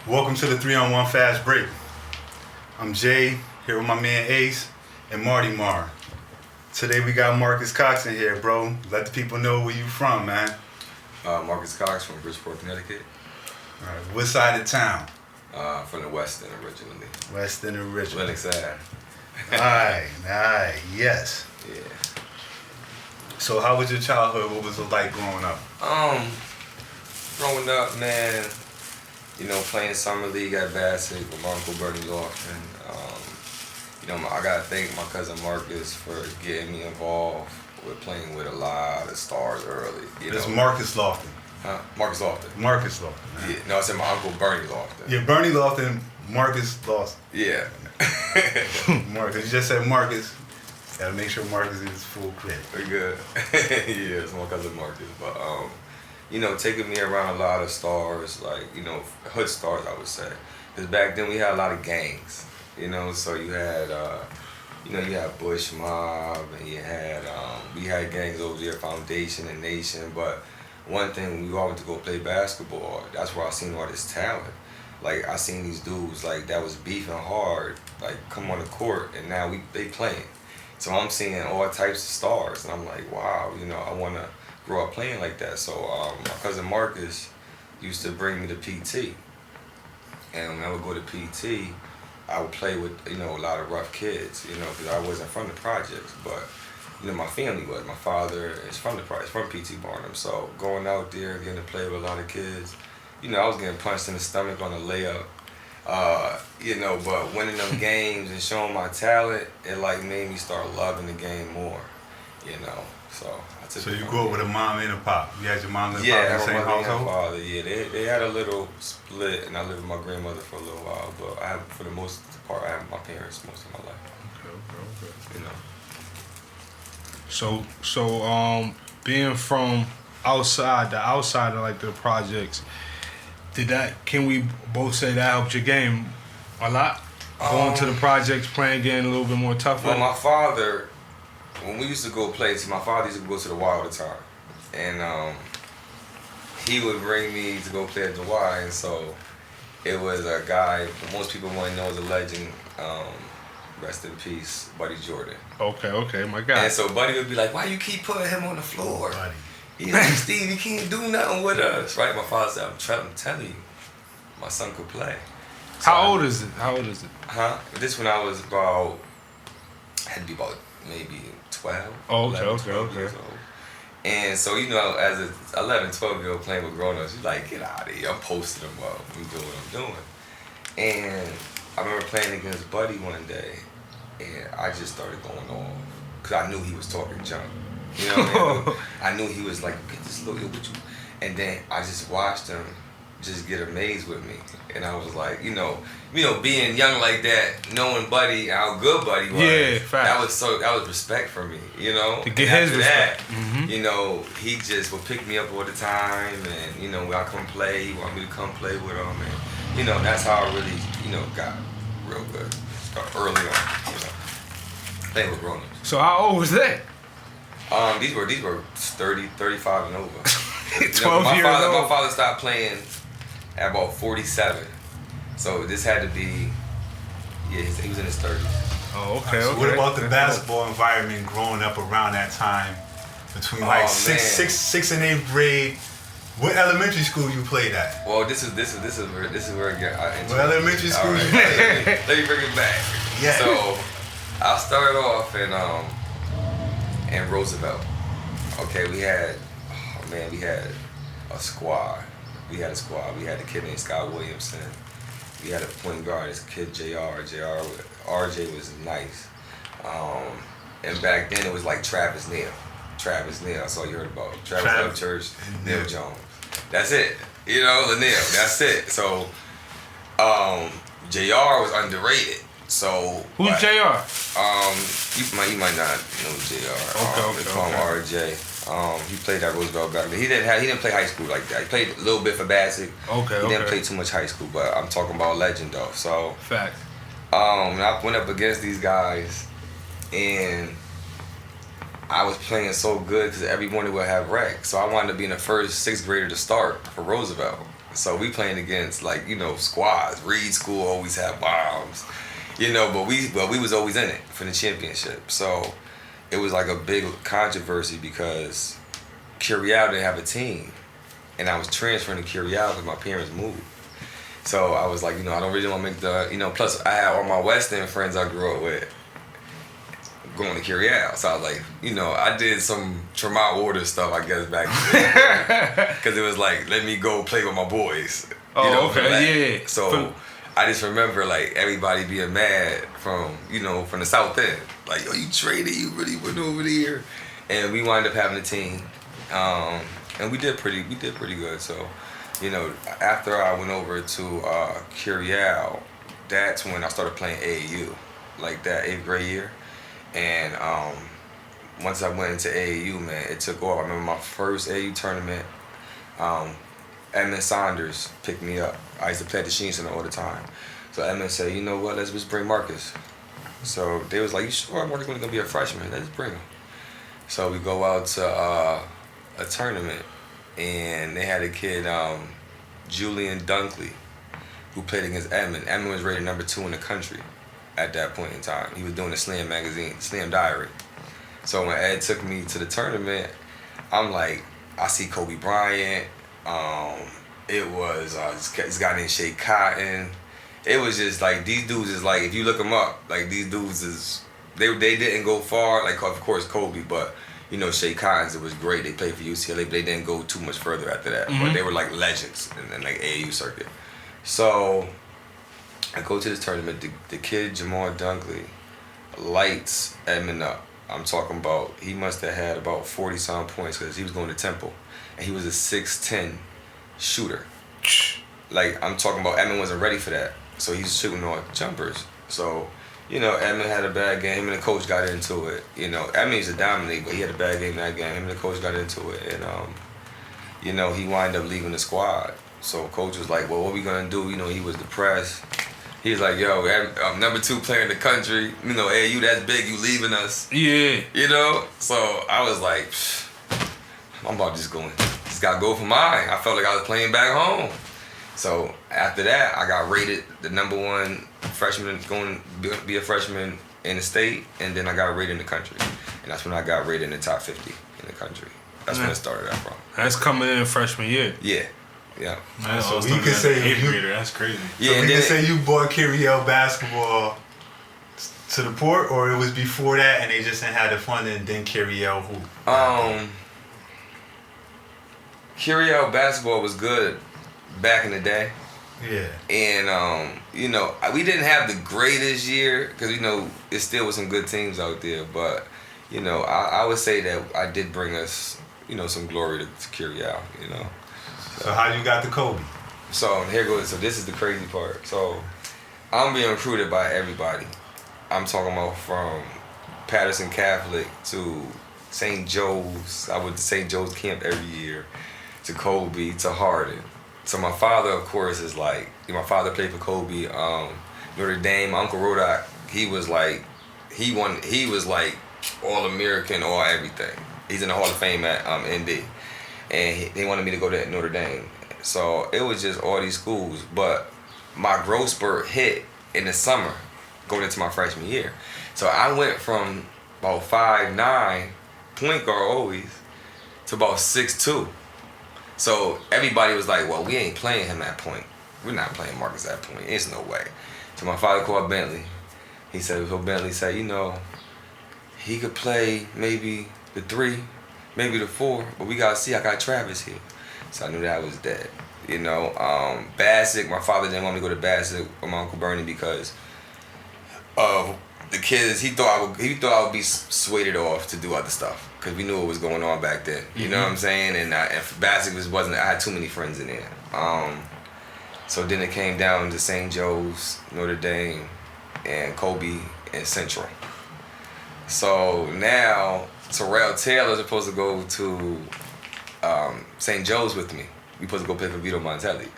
Welcome to the 3-on-1 Fast Break. I'm Jay, here with my man Ace and Marty Mar. Today we got Marcus Cox in here, bro. Let the people know where you from, man. Marcus Cox from Bridgeport, Connecticut. All right, what side of town? From the West End originally. West End originally. Lennox Ave. Alright, yes. Yeah. So how was your childhood? What was it like growing up? Growing up, man, you know, playing summer league at Bassett with my Uncle Bernie Lofton. I gotta thank my cousin Marcus for getting me involved with playing with a lot of stars early. It's Marcus Lofton. Huh? Marcus Lofton. Marcus Lofton. Man. Yeah, no, I said my Uncle Bernie Lofton. Yeah, Bernie Lofton, Marcus Lofton. Yeah. Marcus, you just said Marcus. Gotta make sure Marcus is full credit. We're good. Yeah, it's my cousin Marcus. But, taking me around a lot of stars, like, hood stars, I would say. Because back then we had a lot of gangs, so you had, you had Bush Mob, and you had, we had gangs over there, Foundation and Nation. But one thing, when we all went to go play basketball, that's where I seen all this talent. Like, I seen these dudes, like, that was beefing hard, like, come on the court, and now they playing. So I'm seeing all types of stars, and I'm like, wow, I want to grow up playing like that. So my cousin Marcus used to bring me to PT. And when I would go to PT, I would play with, a lot of rough kids, because I wasn't from the projects. But, my family was. My father is from the projects, from PT Barnum. So going out there and getting to play with a lot of kids, I was getting punched in the stomach on a layup. But winning them games and showing my talent, it made me start loving the game more, So I took. So you grew up with a mom and a pop. You had your mom and a pop in the same household? Yeah, my father. Yeah, they had a little split, and I lived with my grandmother for a little while. But for the most part, I had my parents most of my life. Okay. So being from the outside of like the projects, can we both say that helped your game a lot? Going to the projects, playing, getting a little bit more tougher? Well, my father, when we used to go play, my father used to go to the Y all the time. And he would bring me to go play at the Y, and so it was a guy, most people want to know as a legend, rest in peace, Buddy Jordan. Okay, my guy. And so Buddy would be like, why you keep putting him on the floor? Buddy. He's like, Steve, you can't do nothing with us, right? My father said, I'm telling you, my son could play. So How old is it? Huh? This when I was had to be about maybe 12. Oh, 11, 12 years old. And so, as an 11, 12-year-old playing with grown-ups, you're like, get out of here. I'm posting them up. I'm doing what I'm doing. And I remember playing against Buddy one day, and I just started going off. Because I knew he was talking junk. I knew he was like, get this little, what you... And then I just watched him just get amazed with me. And I was like, being young like that, knowing Buddy, how good Buddy was. Yeah, facts. That was respect for me, To get his respect. He just would pick me up all the time, and, when I come play, he wanted me to come play with him. And, that's how I really, got real good. Early on, playing with grown-ups. So how old was that? These were 30, 35 and over. 12 years old. My father stopped playing at about 47. So this had to be, he was in his 30s. Oh, okay. So what about the basketball environment growing up around that time, between sixth and 8th grade? What elementary school you played at? Well, this is where it got. What elementary school you played? Let me bring it back. Yeah. So I started off in Roosevelt. Okay, we had a squad. We had a kid named Scott Williamson. We had a point guard, this kid RJ was nice. And back then it was like Travis Neal. That's all you heard about. Travis Church, Neil Jones. That's it. Neil. That's it. So JR was underrated. So who's JR? You might not know JR. Okay. They call him RJ. He played at Roosevelt back then. He didn't play high school like that. He played a little bit for Bassett. He didn't play too much high school, but I'm talking about legend though. So fact. I went up against these guys, and I was playing so good because every morning we'll have rec. So I wanted to be in the first 6th grader to start for Roosevelt. So we playing against like, you know, squads. Reed School always had bombs. You know, but we was always in it for the championship. So it was like a big controversy because Curiel didn't have a team. And I was transferring to Curiel because my parents moved. So I was like, you know, I don't really want to make the, you know, plus I had all my West End friends I grew up with going to Curiel. So I was like, you know, I did some Tremont Water stuff, I guess, back then. Because it was like, let me go play with my boys. Oh, you know, okay, yeah. So I just remember, like, everybody being mad from, you know, from the South End. Like, yo, you traded, you really went over there. And we wound up having a team. And we did pretty good. So, you know, after I went over to Curiel, that's when I started playing AAU, like that 8th grade year. And once I went into AAU, man, it took off. I remember my first AAU tournament, Edmund Saunders picked me up. I used to play at the Sheen Center all the time. So Edmund said, you know what, let's just bring Marcus. So they was like, you sure Marcus is gonna be a freshman? Let's bring him. So we go out to a tournament, and they had a kid, Julian Dunkley, who played against Edmund. Edmund was rated number 2 in the country at that point in time. He was doing the Slam magazine, Slam Diary. So when Ed took me to the tournament, I'm like, I see Kobe Bryant. It was this guy named Shea Cotton. It was just like, these dudes is like, if you look them up, like these dudes is, they didn't go far, like of course Kobe, but you know, Shea Cottons, it was great. They played for UCLA, but they didn't go too much further after that. But they were like legends in like AAU circuit. So I go to this tournament. The kid Jamal Dunkley lights Edmund up. I'm talking about, he must have had about 40-some points because he was going to Temple, and he was a 6'10" shooter. Like, I'm talking about, Edmund wasn't ready for that, so he's shooting all jumpers. So, you know, Edmund had a bad game. Him and the coach got into it. You know, Edmund used to dominate, but he had a bad game that game. Him and the coach got into it, and you know, he wound up leaving the squad. So coach was like, well, what we gonna do? You know, he was depressed. He was like, yo, I'm number 2 player in the country. You know, hey, you that's big, you leaving us. Yeah. You know? So I was like, I'm about to just gotta go for mine. I felt like I was playing back home. So after that, I got rated the number 1 freshman, going to be a freshman in the state, and then I got rated in the country. And that's when I got rated in the top 50 in the country. That's when it started out from. That's coming in freshman year. Yeah. Yeah. Man, so we can say 8th grader. That's crazy. So we can say you brought Curiel basketball to the port, or it was before that and they just didn't have the fun and then Curiel who? Curiel basketball was good back in the day. Yeah. And you know, we didn't have the greatest year because, you know, it still was some good teams out there, but you know, I would say that I did bring us, you know, some glory to Curiel, you know. So how you got the Kobe? So here goes. So this is the crazy part. So I'm being recruited by everybody. I'm talking about from Patterson Catholic to St. Joe's. I went to St. Joe's camp every year, to Kobe, to Hardin. So my father, of course, is like, my father played for Kobe, Notre Dame. My Uncle Rodak, he was like All-American, all everything. He's in the Hall of Fame at ND. And they wanted me to go to Notre Dame. So it was just all these schools. But my growth spurt hit in the summer, going into my freshman year. So I went from about 5'9", point guard always, to about 6'2". So everybody was like, well, we ain't playing him at point. We're not playing Marcus at point. There's no way. So my father called Bentley. He said, so Bentley said, you know, he could play maybe the 3, maybe the 4, but we gotta see. I got Travis here. So I knew that was dead. You know, Bassick, my father didn't want me to go to Bassick with my Uncle Bernie because of the kids. He thought I would be swayed off to do other stuff because we knew what was going on back then. You know what I'm saying? And if Bassick wasn't, I had too many friends in there. So then it came down to St. Joe's, Notre Dame, and Kobe and Central. So now Terrell Taylor's supposed to go to St. Joe's with me. We supposed to go play for Vito Montelli.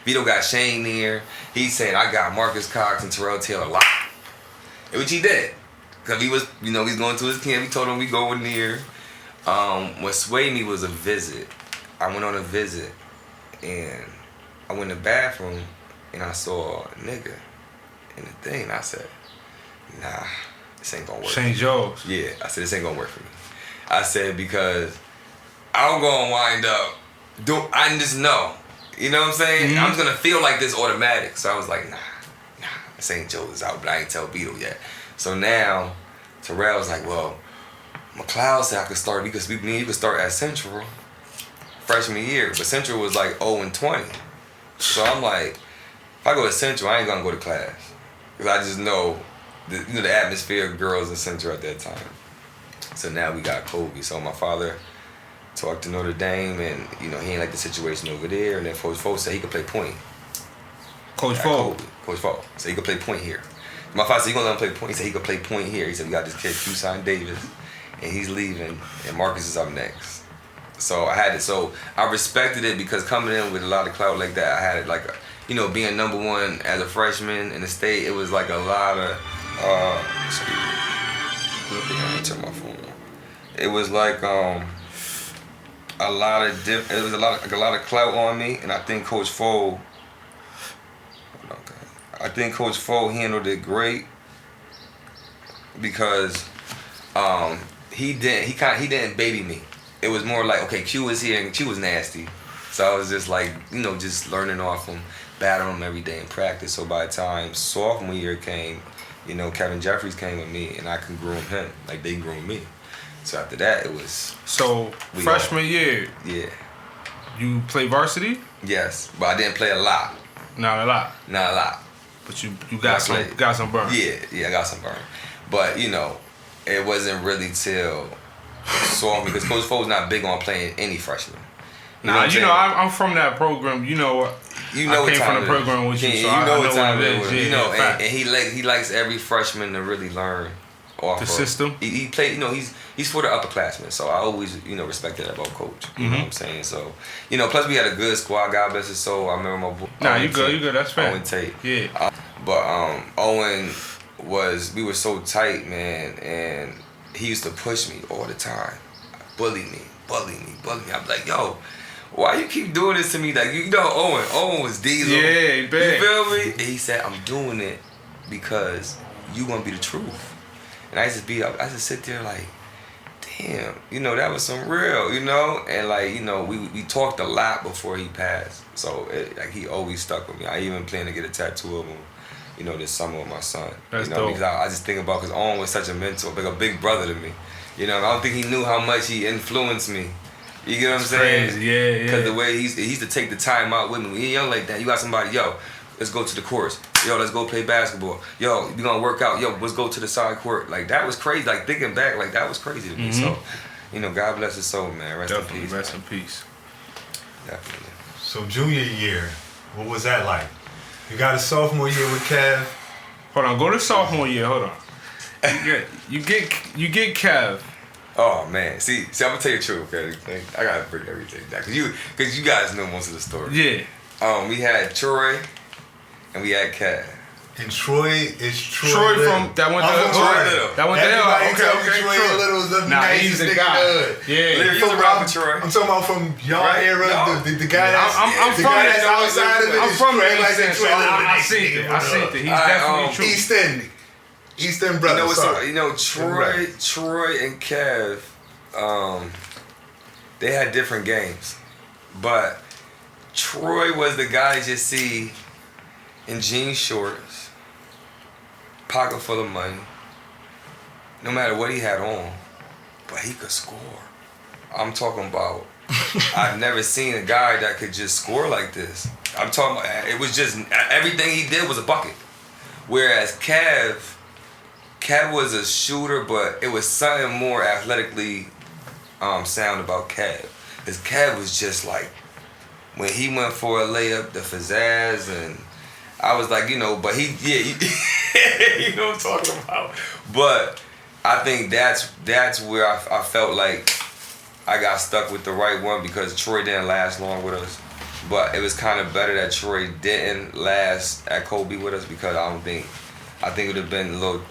Vito got Shane there. He said, I got Marcus Cox and Terrell Taylor locked. Which he did. Because he was, you know, he's going to his camp. He told him we going there. What swayed me was a visit. I went on a visit, and I went in the bathroom and I saw a nigga in the thing. And I said, nah, this ain't gonna work. St. Joe's. Yeah, I said, this ain't gonna work for me. I said, because I'm gonna wind up, I just know. You know what I'm saying? Mm-hmm. I'm just gonna feel like this automatic. So I was like, nah, St. Joe's is out, but I ain't tell Beetle yet. So now, Terrell was like, well, McLeod said I could start, me and you could start at Central freshman year, but Central was like 0-20. So I'm like, if I go to Central, I ain't gonna go to class. Cause I just know the atmosphere of girls in Central at that time. So now we got Kobe. So my father talked to Notre Dame, and he ain't like the situation over there. And then Coach Foe said he could play point. Coach Foe. Coach Foe. So he could play point here. My father said, you gonna let him play point? He said he could play point here. He said, we got this kid, Q-Sign Davis, and he's leaving, and Marcus is up next. So I respected it, because coming in with a lot of clout like that, I had it like, being number one as a freshman in the state, it was like a lot of, I turn my phone on. It was like a lot of clout on me, and I think Coach Foe handled it great, because he didn't baby me. It was more like, okay, Q was here and Q was nasty, so I was just like, just learning off him, battling him every day in practice. So by the time sophomore year came, Kevin Jeffries came with me, and I can groom him like they groomed me. So after that, it was. So freshman year. Yeah. You play varsity? Yes, but I didn't play a lot. Not a lot. Not a lot. But you got some burn. Yeah, I got some burn. But it wasn't really till sophomore, because Coach Foe's not big on playing any freshman. I'm from that program. I came from the program with you, so I know what time it is. And he likes every freshman to really learn off the system. He played. He's for the upperclassmen, so I always respected that about Coach. You know what I'm saying? So plus we had a good squad. God bless his soul. I remember my boy. Nah, you good. That's fair. Owen Tate. Yeah. But Owen we were so tight, man, and he used to push me all the time, bully me. I'm like, yo, why you keep doing this to me? Like, Owen was Diesel. Yeah, bad. You feel me? And he said, I'm doing it because you gonna be the truth. And I used to sit there like, damn, that was some real, and like, we talked a lot before he passed. So he always stuck with me. I even plan to get a tattoo of him, this summer with my son. That's dope. Because I just think about, because Owen was such a mentor, like a big brother to me. I don't think he knew how much he influenced me. You get what I'm saying? Crazy, yeah. Because the way he used to take the time out with me. When he young like that, you got somebody, yo, let's go to the course. Yo, let's go play basketball. Yo, we gonna work out. Yo, let's go to the side court. Like, that was crazy. Like, thinking back, like, that was crazy to me. So, God bless his soul, man. Rest in peace. Rest in peace. Definitely. So junior year, what was that like? You got a sophomore year with Kev. Hold on, go to sophomore year. Hold on. You get Kev. Oh man, see, I'm gonna tell you the truth, okay? I gotta bring everything back, cause you guys know most of the story. Yeah. We had Troy, and we had Kev. And Troy is Troy from that went to Troy. That went to okay. Troy Little was the nicest nigga in the hood. Yeah. You was around Troy. I'm talking about from y'all era, No. the guy that's I'm from that's outside of it. I'm is from Troy, the like East End, so I see it. He's definitely true. East End brother. Troy and Kev, they had different games, but Troy was the guy that you see in jean shorts, pocket full of money, no matter what he had on, but he could score. I'm talking about, I've never seen a guy that could just score like this. I'm talking about, it was just, everything he did was a bucket. Whereas Kev was a shooter, but it was something more athletically sound about Kev. Because Kev was just like, when he went for a layup, the pizzazz, and I was like, but he you know what I'm talking about. But I think that's where I felt like I got stuck with the right one, because Troy didn't last long with us. But it was kind of better that Troy didn't last at Kobe with us, because I think it would have been a little,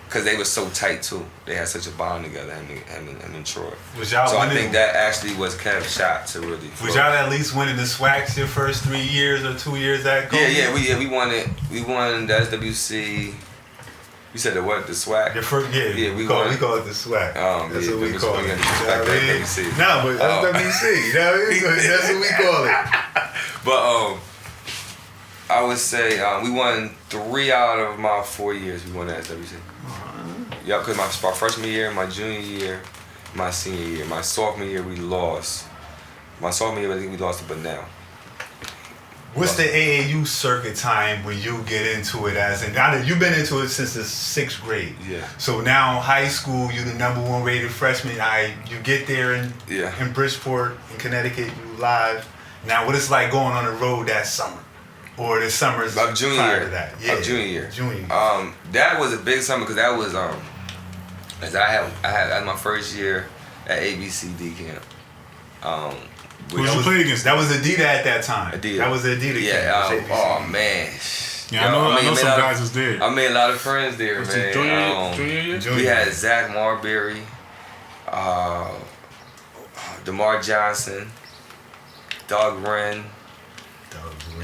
because they were so tight too. They had such a bond together, him and Troy. Was y'all so I winning, think that actually was Kev's shot to really. Was y'all at least winning the SWACs your first 3 years or 2 years at Kobe? We won it. We won the SWC. You said the what? The SWAC? The first, we call it the SWAC. That's what we call it. No, but SWC. That's what we call it. But I would say we won 3 out of my 4 years. We won the SWC. Yeah, because my freshman year, my junior year, my senior year, my sophomore year we lost. My sophomore year I think we lost to Bunnell. What's the AAU circuit time when you get into it? You've been into it since the 6th grade. Yeah. So now high school, you're the #1 rated freshman. You get there in Bridgeport, in Connecticut, you live. Now what it's like going on the road that summer? Or the summers of junior prior year. To that. Yeah. Junior year. Junior year. That was a big summer because that was as I had my first year at ABCD camp. Who did you play against? That was Adidas at that time. Adidas. That was Adidas. Yeah. Oh man. Yeah, I know some guys was there. I made a lot of friends there, man. Junior year? We had Zach Marbury, DeMar Johnson, Doug Wren.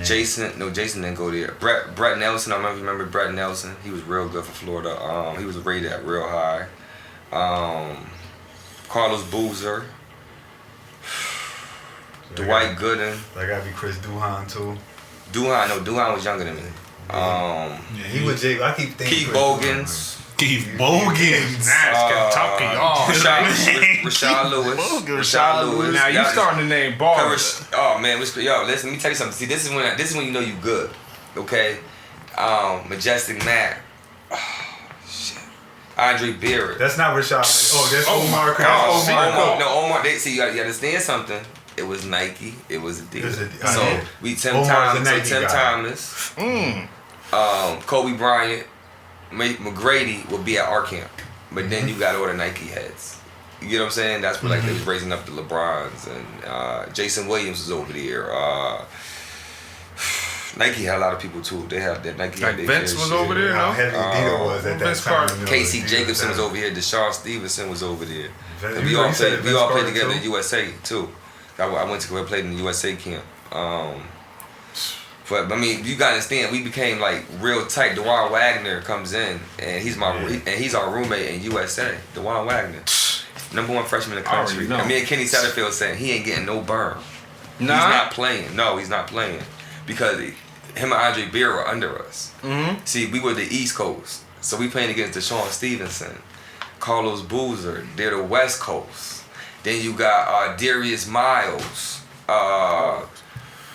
Jason didn't go there. Brett Nelson, I remember Brett Nelson. He was real good for Florida. He was rated at real high. Carlos Boozer. Dwight Gooden. That gotta be Chris Duhan too. Duhan was younger than me. He was Jake. I keep thinking Keith Bogans. Keith Bogans. Talking y'all. Rashad Lewis. Rashad Lewis. Now you starting to name ballers. Oh man, yo, listen. Let me tell you something. See, this is when you know you good. Okay. Majestic Mac. Oh, shit. Andre Beard. That's not Rashad. Oh, that's Omar. Omar. You understand something? It was Nike. It was Adidas. So we Tim Thomas. Kobe Bryant. McGrady would be at our camp, but then you got all the Nike heads. You get what I'm saying? That's where they was raising up the LeBrons and Jason Williams was over there. Nike had a lot of people too. They had that Nike. Like Vince was over there. How heavy Adidas was at that time. Casey Jacobson was over here. Deshaun Stevenson was over there. And we all played together in USA too. I went to go play in the USA camp. But I mean, you gotta understand, we became like real tight. DeJuan Wagner comes in, and he's our roommate in USA. DeJuan Wagner, #1 freshman in the country. And me and Kenny Satterfield saying he ain't getting no burn. He's not playing. No, he's not playing because him and Andre Beard were under us. See, we were the East Coast, so we playing against Deshaun Stevenson, Carlos Boozer. They're the West Coast. Then you got Darius Miles.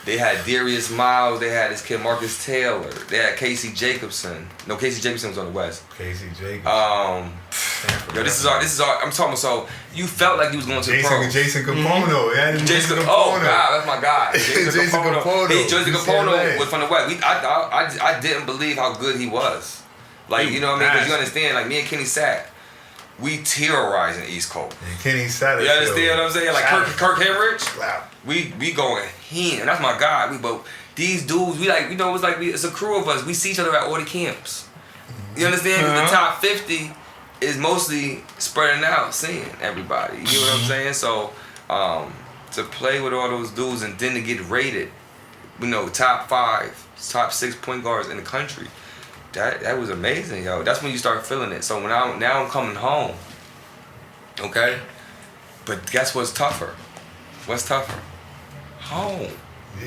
They had Darius Miles. They had this kid Marcus Taylor. They had Casey Jacobson. No, Casey Jacobson was on the West. Casey Jacobson. This is our. I'm talking. So you felt like you was going to the pros. Jason Capono. Oh God, that's my guy. Jason Capono. Jason Capono was from the West. I didn't believe how good he was. Like, you know what I mean? Because you understand, like me and Kenny sat. We terrorizing the East Coast. And Kenny Satterfield. You understand what I'm saying? Like Kirk Henrich. Wow. We going ham. That's my guy. But these dudes, it's a crew of us. We see each other at all the camps. You understand? 'Cause the top 50 is mostly spreading out, seeing everybody. You know what I'm saying? So to play with all those dudes and then to get rated, top 5, top 6 point guards in the country. That was amazing, yo. That's when you start feeling it. So now I'm coming home. Okay? But guess what's tougher? What's tougher? Home.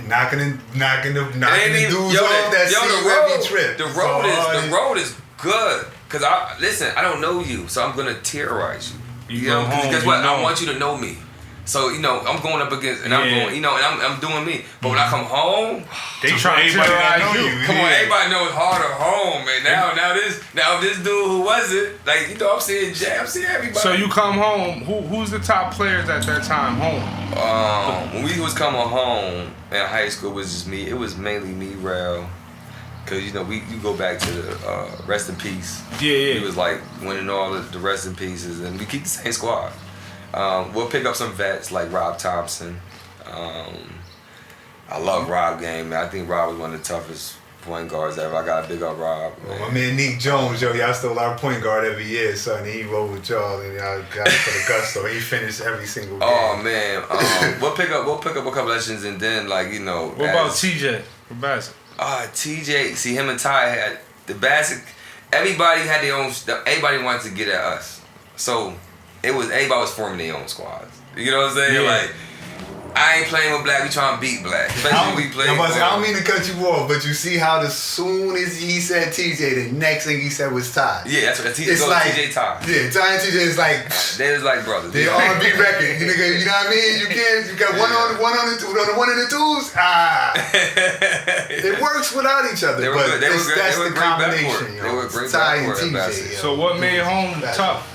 Knocking the dudes off that every trip. The road is good. Cause I don't know you, so I'm gonna terrorize you. You know, cause guess what? I want you to know me. So I'm going up against, and I'm going, and I'm doing me. But when I come home, they try to terrorize you. Come on, everybody knows it's harder home, man. Now this dude who was it? Like, I'm seeing Jay, I'm seeing everybody. So you come home. Who's the top players at that time home? When we was coming home in high school, it was just me. It was mainly me, Rel. Cause you go back to the rest in peace. Yeah. It was like winning all the rest in pieces, and we keep the same squad. We'll pick up some vets like Rob Thompson. I love Rob game, man. I think Rob was one of the toughest point guards ever. I got a big up Rob. Well, my man Nick Jones, yo, y'all stole our point guard every year, son. He rolled with y'all, and y'all got it for the gusto. He finished every single game. Oh man, we'll pick up a couple legends, and then like you know. What about TJ from Bassett? TJ, see him and Ty had the Bassett. Everybody had their own. Everybody wanted to get at us, so everybody was forming their own squads. You know what I'm saying? Yeah. Like. I ain't playing with black. We trying to beat black. Especially we play. I don't mean to cut you off, but you see how as soon as he said TJ, the next thing he said was Ty. Yeah, that's what TJ. It's like TJ Ty. Yeah, Ty and TJ is like they was like brothers. They R&B record. You know what I mean? You got one on the one and the twos. It works without each other. They were but good. They were good. That's They were the great combination. backcourt. Yo. They were great Ty and backcourt at TJ. So what made home tough?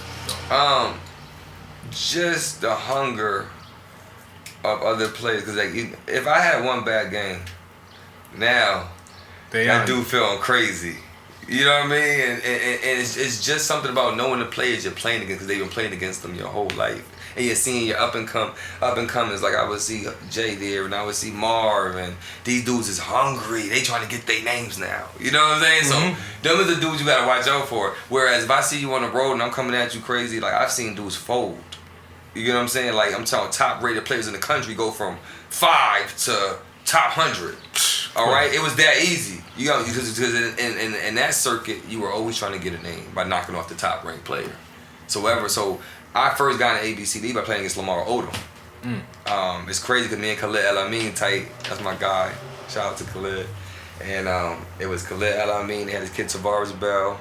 Just the hunger of other players. Because like, if I had one bad game, now that dude feeling crazy. You know what I mean? And it's just something about knowing the players you're playing against because they've been playing against them your whole life. And you're seeing your up and comers. Like I would see Jay there, and I would see Marv, and these dudes is hungry. They trying to get their names now. You know what I'm saying? So them are the dudes you gotta watch out for. Whereas if I see you on the road and I'm coming at you crazy, like I've seen dudes fold. You get what I'm saying? Like I'm telling top rated players in the country go from 5 to top 100. All right, it was that easy. You know, because in that circuit, you were always trying to get a name by knocking off the top ranked player. So I first got an ABCD by playing against Lamar Odom. It's crazy because me and Khalid El Amin tight. That's my guy. Shout out to Khalid. And it was Khalid El Amin. They had his kid Tavares Bell,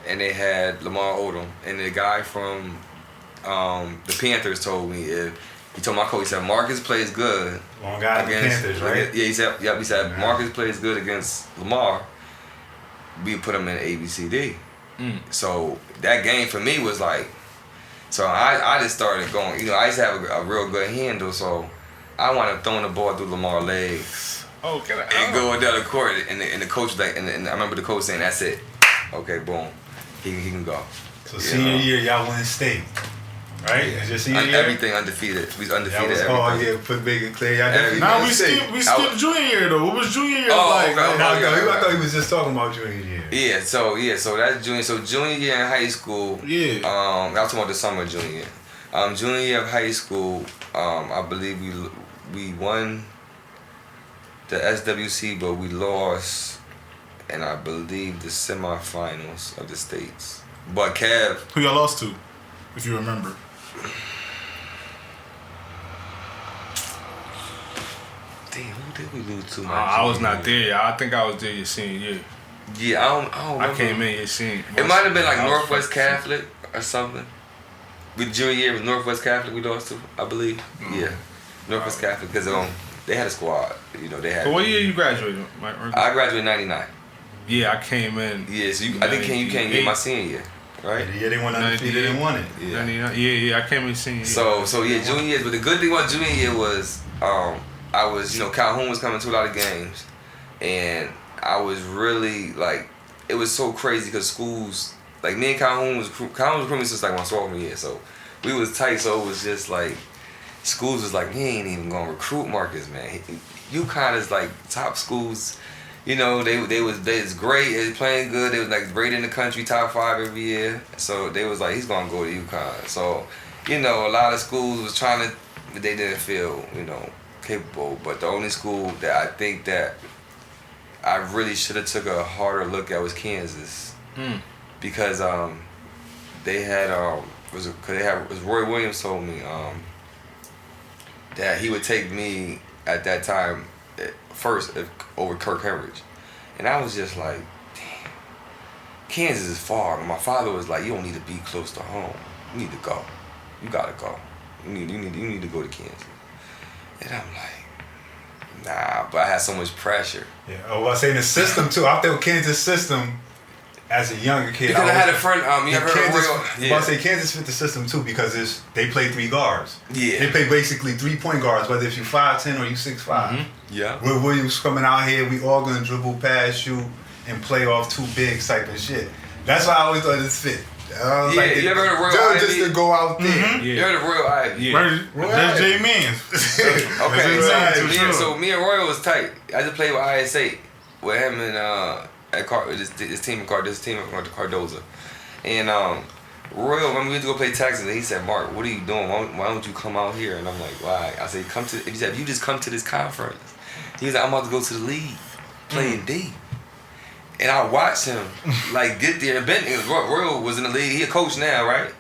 and they had Lamar Odom. And the guy from the Panthers told me he told my coach, he said Marcus plays good. Long guy against the Panthers, right? Yeah, he said Marcus plays good against Lamar. We put him in ABCD. So that game for me was like, so I just started going, you know, I used to have a real good handle, so I wound up throwing the ball through Lamar's legs. And going down the court, and the coach was like, and I remember the coach saying, that's it. Okay, boom. He can go. So senior year, y'all win state. Right? Yeah. It's your senior year? Everything undefeated. We was undefeated. That was put big and clear. Y'all Now we skipped junior year though. What was junior year like? I thought he was just talking about junior year. Yeah, so that's junior. So junior year in high school. Yeah. I was talking about the summer junior year. Junior year of high school, I believe we won the SWC, but we lost, and I believe the semifinals of the states. But Kev, who y'all lost to, if you remember? Damn, who did we lose to? I was not there yet. I think I was there your senior year. Yeah, I don't remember. I came in your senior. It might have been like Northwest Catholic or something. With junior year, it was Northwest Catholic we lost to, I believe. Yeah, Northwest Catholic, because they had a squad. You know, they had. So what year you graduated, Mike? I graduated in '99. Yeah, I came in. Yeah, so I think you came in my senior year, right? Yeah, they won undefeated and won it. Yeah, I came in senior year. So yeah, junior year. But the good thing about junior year was I was, Calhoun was coming to a lot of games, and I was really like, it was so crazy because schools, like me and Calhoun was recruiting since like my sophomore year, so we was tight. So it was just like, schools was like, he ain't even gonna recruit Marcus, man. UConn is like top schools. You know, they was great. They was playing good. They was like great in the country, top 5 every year. So they was like, he's gonna go to UConn. So, you know, a lot of schools was trying to, but they didn't feel, capable. But the only school that I think that I really should have took a harder look at was Kansas, because they had Roy Williams told me that he would take me at that time first over Kirk Henrich, and I was just like, damn, Kansas is far. And my father was like, you don't need to be close to home. You need to go. You gotta go. You need to go to Kansas. And I'm like, nah, but I had so much pressure. Yeah, I was saying the system too. I felt Kansas system as a younger kid. Because I had a friend, you ever heard of Roy? Yeah. I say Kansas fit the system too because they play 3 guards. Yeah. They play basically 3-point guards, whether if you 5'10" or you 6'5". Yeah. Will Williams coming out here, we all gonna dribble, pass, shoot, and play off 2 bigs type of shit. That's why I always thought this fit. You ever heard of Royal Ivy? Just to go out there. Yeah. You heard of Royal Ivy? Yeah. That's J Mans. Okay, so me and Royal was tight. I just played with IS8. with him and this team in Cardoza, and Royal, when we went to go play Texas, he said, "Mark, what are you doing? Why don't you come out here?" And I'm like, "Why?" I said, He said, "If you just come to this conference." He was like, "I'm about to go to the league, playing D." And I watched him like get there. Royal was in the league. He a coach now, right?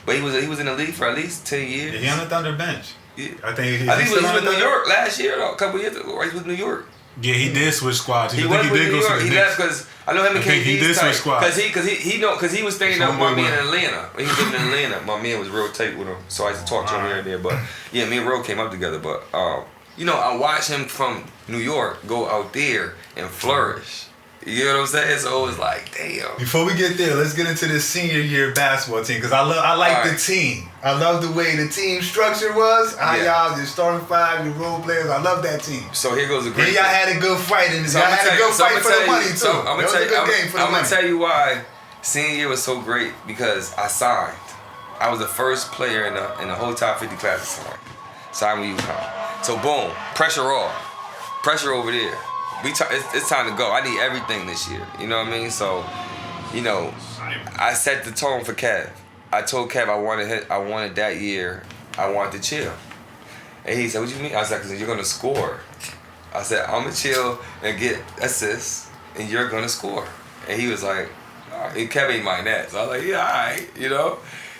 But he was in the league for at least 10 years. Yeah, he on the Thunder bench. Yeah. I think he was with New York last year, though, a couple years ago. Right, he was with New York. Yeah, he did switch squads. He was with New York. He left because I know him and KD. He did switch squads. Because he was staying up with my man in Atlanta. He was living in Atlanta. My man was real tight with him, so I used to talk to him here and there. But yeah, me and Ro came up together. But I watched him from New York go out there and flourish. You know what I'm saying? So it was like, damn. Before we get there, let's get into this senior year basketball team because I like the team. I love the way the team structure was. How y'all, your starting five, your role players. I love that team. So here goes a great. And y'all had a good fight in this. Y'all had a good fight for the money too. I'm gonna tell you why senior year was so great because I signed. I was the first player in the whole top 50 class to sign. Signed with UCONN. So boom, pressure off, pressure over there. It's time to go. I need everything this year. You know what I mean? So, I set the tone for Kev. I told Kev I wanted that year, I wanted to chill. And he said, "What you mean?" I said, "Because you're gonna score." I said, "I'm gonna chill and get assists, and you're gonna score." And he was like, "All right." And Kev ain't mind that. So I was like, "Yeah, all right,"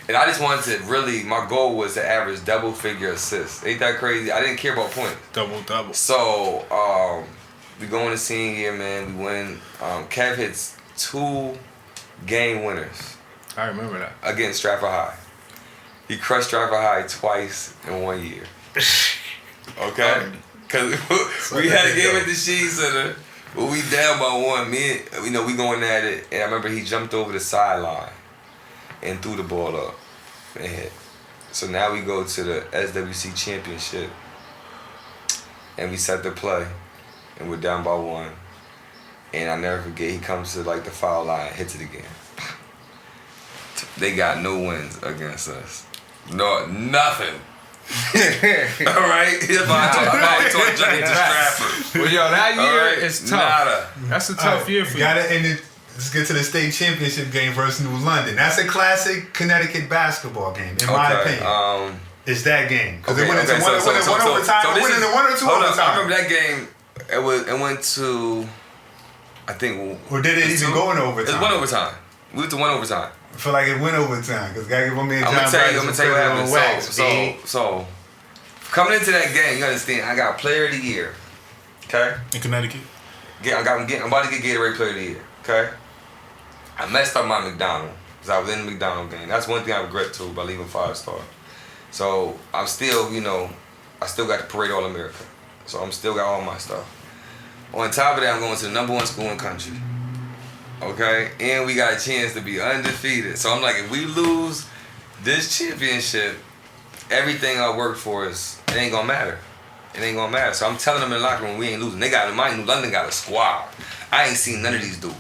And I just wanted to really, my goal was to average double-figure assists. Ain't that crazy? I didn't care about points. Double. So, we go into senior year, man. We win. Kev hits 2 game winners. I remember that. Against Stratford High. He crushed Stratford High twice in 1 year. Okay? Because we had a game at the Sheen Center, but we down by 1. We going at it, and I remember he jumped over the sideline and threw the ball up and hit. So now we go to the SWC championship, and we set the play. And we're down by 1. And I never forget, he comes to the foul line, hits it again. They got no wins against us. No, nothing. All right? I told Johnny to Stratford. Well, that year is tough. Nada. That's a tough year for you. Let's get to the state championship game versus New London. That's a classic Connecticut basketball game, in my opinion. It's that game. Because it went into one overtime. It went into 1 or 2 overtime. I remember that game. It went to, I think. Or did it even go in overtime? It's 1 overtime. We went to 1 overtime. I feel like it went overtime because gotta give my man John I'm gonna tell you what happened. So coming into that game, you understand? I got Player of the Year. Okay. In Connecticut. I'm about to get Gatorade Player of the Year. Okay. I messed up my McDonald's because I was in the McDonald's game. That's one thing I regret too by leaving 5-star. So I'm still, I still got the Parade All America. So I'm still got all my stuff. On top of that, I'm going to the #1 school in the country. Okay? And we got a chance to be undefeated. So I'm like, if we lose this championship, everything I worked for it ain't gonna matter. It ain't gonna matter. So I'm telling them in the locker room, we ain't losing. They got New London got a squad. I ain't seen none of these dudes.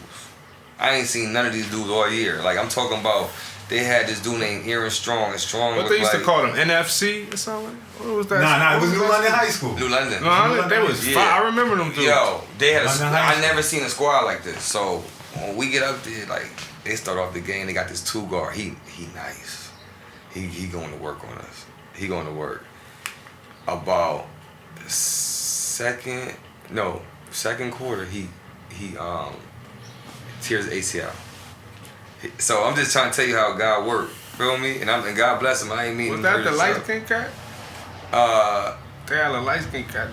All year. I'm talking about, they had this dude named Aaron Strong. What they used to call them? NFC or something? What was that? Nah, it was New London High School. New London. No, they was fine. I remember them dudes. Yo, they had I never seen a squad like this. So when we get up there, they start off the game, they got this 2 guard. He nice. He going to work on us. He going to work. About second quarter, he tears ACL. So I'm just trying to tell you how God worked. Feel me? And God bless him. I ain't mean. Was that the light skin cat? They had a light skin cat.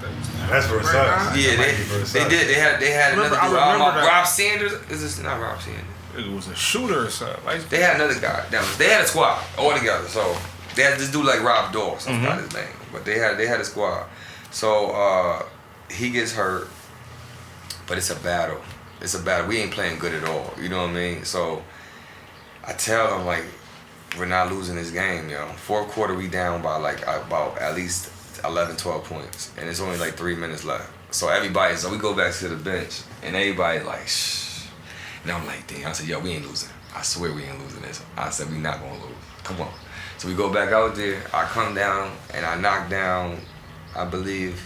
That's Versailles. Yeah, they did. They had another dude. Rob Sanders. Is this not Rob Sanders? It was a shooter or something. They had another guy. They had a squad all together. So they had this dude like Rob Dawes. That's not his name. But they had a squad. So he gets hurt. But it's a battle. We ain't playing good at all. You know what I mean? So I tell them, we're not losing this game, yo. 4th quarter, we down by about at least 11, 12 points. And it's only 3 minutes left. So we go back to the bench, and everybody shh. And I'm like, damn. I said, yo, we ain't losing. I swear we ain't losing this. I said, we not gonna lose. Come on. So we go back out there. I come down, and I knock down, I believe,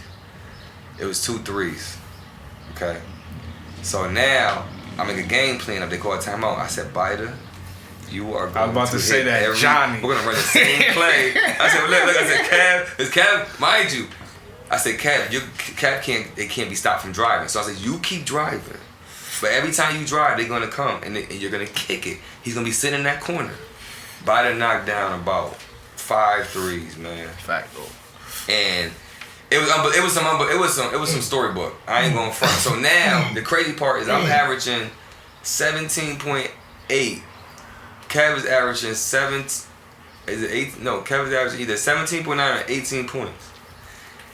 it was 2 threes. Okay? So now I make a game plan up. They call a timeout. I said, Biter, you are going I was about to say that, Johnny. We're gonna run the same play. I said, look, I said, Cav, mind you. I said, Cav can't be stopped from driving. So I said, you keep driving. But every time you drive, they're gonna come and you're gonna kick it. He's gonna be sitting in that corner. Biden knocked down about 5 threes, man. Fact though. And it was some storybook. I ain't gonna front. So now the crazy part is I'm averaging 17.8. Kev is averaging Kev is averaging either 17.9 or 18 points.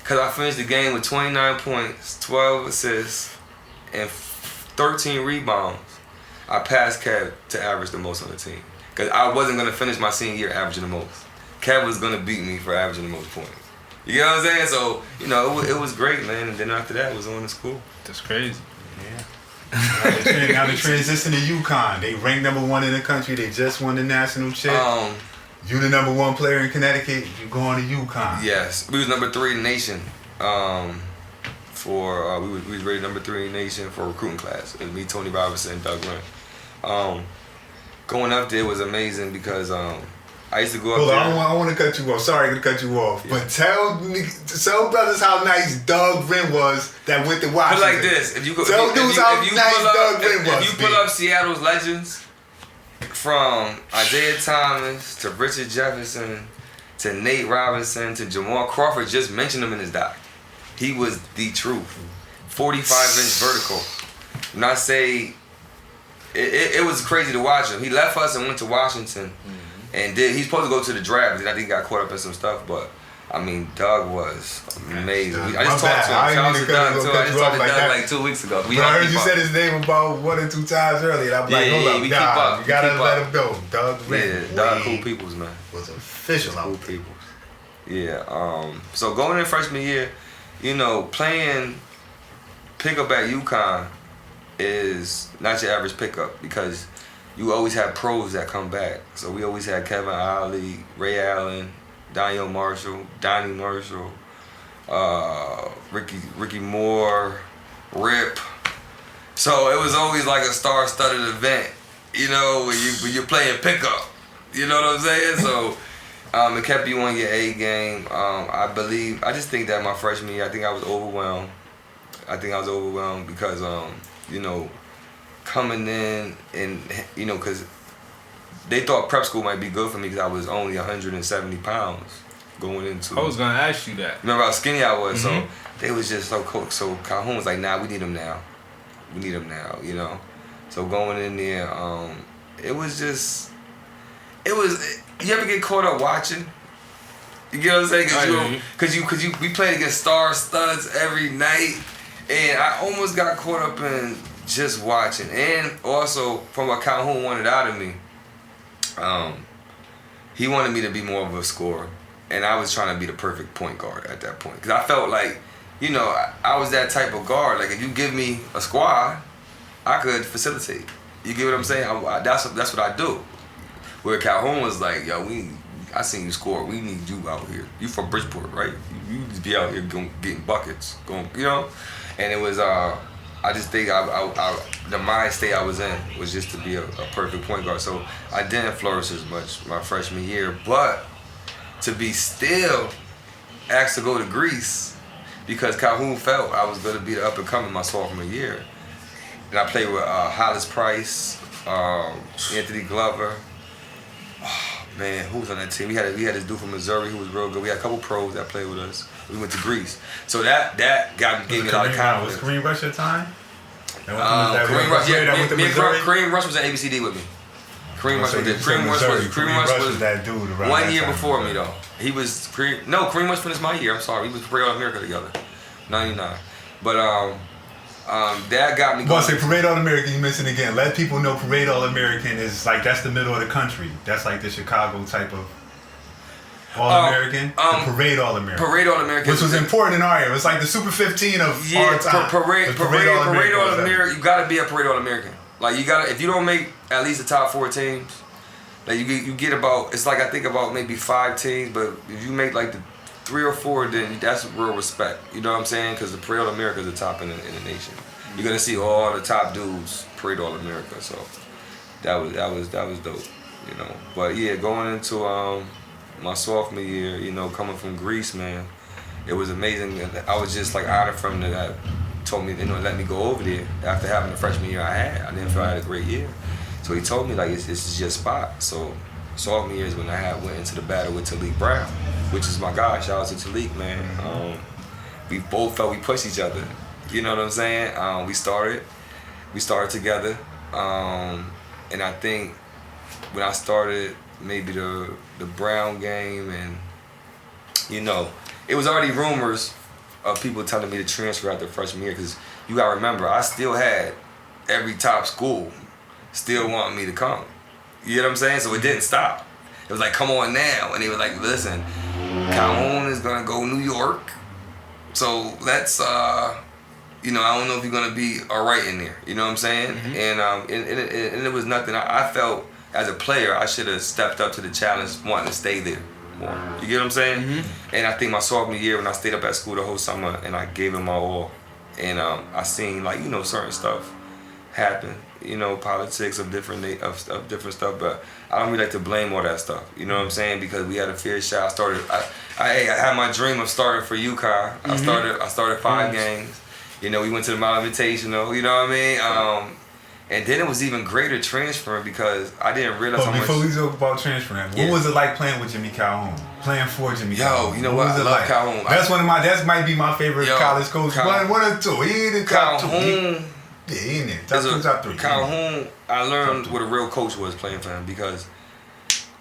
Cause I finished the game with 29 points, 12 assists, and 13 rebounds. I passed Kev to average the most on the team. Cause I wasn't gonna finish my senior year averaging the most. Kev was gonna beat me for averaging the most points. You know what I'm saying? So, you know, it was great, man. And then after that, it was on to school. That's crazy. Yeah. Now the transition to UConn. They ranked #1 in the country. They just won the national chip. You the #1 player in Connecticut. You going to UConn. Yes. We was #3 in the nation. We was rated #3 in the nation for recruiting class. It was me, Tony Robinson, and Doug Rent. Going up there was amazing because I used to go up there. I want to cut you off. Sorry to cut you off. Yeah. But tell brothers how nice Doug Rent was that went to Washington. Put like this. If you pull up Seattle's legends, from Isaiah Thomas to Richard Jefferson to Nate Robinson to Jamal Crawford, just mention him in his doc. He was the truth. 45-inch vertical. When I say it was crazy to watch him. He left us and went to Washington. And he's supposed to go to the draft. I think he got caught up in some stuff, but I mean, Doug was amazing. I just talked to him. Shout out to Doug too. I just talked to Doug like 2 weeks ago. I heard you said his name about 1 or 2 times earlier. And I'm like, hold up, God, you gotta let him go. Doug Rent. Yeah, Doug cool peoples, man. Was official cool peoples. Yeah. So going in freshman year, you know, playing pickup at UConn is not your average pickup because you always have pros that come back. So we always had Kevin Ollie, Ray Allen, Daniel Marshall, Donnie Marshall, Ricky Moore, Rip. So it was always like a star-studded event, you know, when you're playing pickup. You know what I'm saying? So it kept you on your A game. I just think that my freshman year, I think I was overwhelmed. Because, you know, coming in and, you know, because they thought prep school might be good for me because I was only 170 pounds going into. I was going to ask you that. Remember how skinny I was? Mm-hmm. So they was just so cool. So Calhoun was like, nah, we need him now. You know. So going in there, it was, you ever get caught up watching? You get what I'm saying? Cause we played against star studs every night. And I almost got caught up in just watching. And also, from what Calhoun wanted out of me, he wanted me to be more of a scorer. And I was trying to be the perfect point guard at that point. Because I felt like, you know, I was that type of guard. Like, if you give me a squad, I could facilitate. You get what I'm saying? That's what I do. Where Calhoun was like, yo, I seen you score. We need you out here. You from Bridgeport, right? You just be out here getting buckets. You know? And it was, I just think the mind state I was in was just to be a perfect point guard. So I didn't flourish as much my freshman year. But to be still asked to go to Greece because Calhoun felt I was going to be the up-and-coming my sophomore year. And I played with Hollis Price, Anthony Glover. Oh, man, who was on that team? We had this dude from Missouri who was real good. We had a couple pros that played with us. We went to Greece. So that gave me a lot of confidence. Was Kareem Rush your time? Kareem Rush, Kareem Rush was at ABCD with me. Kareem Rush was that dude around 1 year before me though. Kareem Rush finished my year. I'm sorry, we was Parade All America together, '99. But that got me. Well, say Parade All American. You mentioned again. Let people know Parade All American is like that's the middle of the country. That's like the Chicago type of All American. The Parade All American. Parade All American, which was important in our area. It was like the Super 15 of our time. Parade All American. You gotta be a Parade All American. Like you gotta, if you don't make at least the top 4 teams, like you get about, it's like I think about maybe 5 teams, but if you make like the 3 or 4, then that's real respect. You know what I'm saying? Because the Parade All America is the top in the nation. You're gonna see all the top dudes parade all America. So that was dope, you know. But yeah, going into my sophomore year, you know, coming from Greece, man, it was amazing. I was just like honored from that. Told me, you know, let me go over there after having the freshman year I didn't feel I had a great year. So he told me like this is your spot. So sophomore year is when I went into the battle with Talik Brown, which is my guy. Shout out to Talik, man. We both felt we pushed each other. You know what I'm saying? We started together, and I think when I started maybe the Brown game, and you know, it was already rumors of people telling me to transfer after freshman year, because you gotta remember, I still had every top school still wanting me to come. You know what I'm saying? So it didn't stop. It was like, come on now. And they were like, listen, Calhoun is gonna go New York. So let's, you know, I don't know if you're gonna be all right in there. You know what I'm saying? Mm-hmm. And it was nothing. I felt as a player, I should have stepped up to the challenge, wanting to stay there more. You get what I'm saying? Mm-hmm. And I think my sophomore year, when I stayed up at school the whole summer, and I gave it my all, and I seen, like, you know, certain stuff happen. You know, politics of different stuff, but I don't really like to blame all that stuff. You know what I'm saying? Because we had a fair shot. I had my dream of starting for UConn. Mm-hmm. I started 5 games. You know, we went to the Mile Invitational. You know what I mean? And then it was even greater transferring, because I didn't realize how much. Before we talk about transferring, what was it like playing with Jimmy Calhoun? Playing for Jimmy Calhoun? You know what? I love like? Calhoun. That might be my favorite college coach. One or two. He in the top 2. Yeah, he in there. Top 3. Calhoun, I learned what a real coach was playing for him, because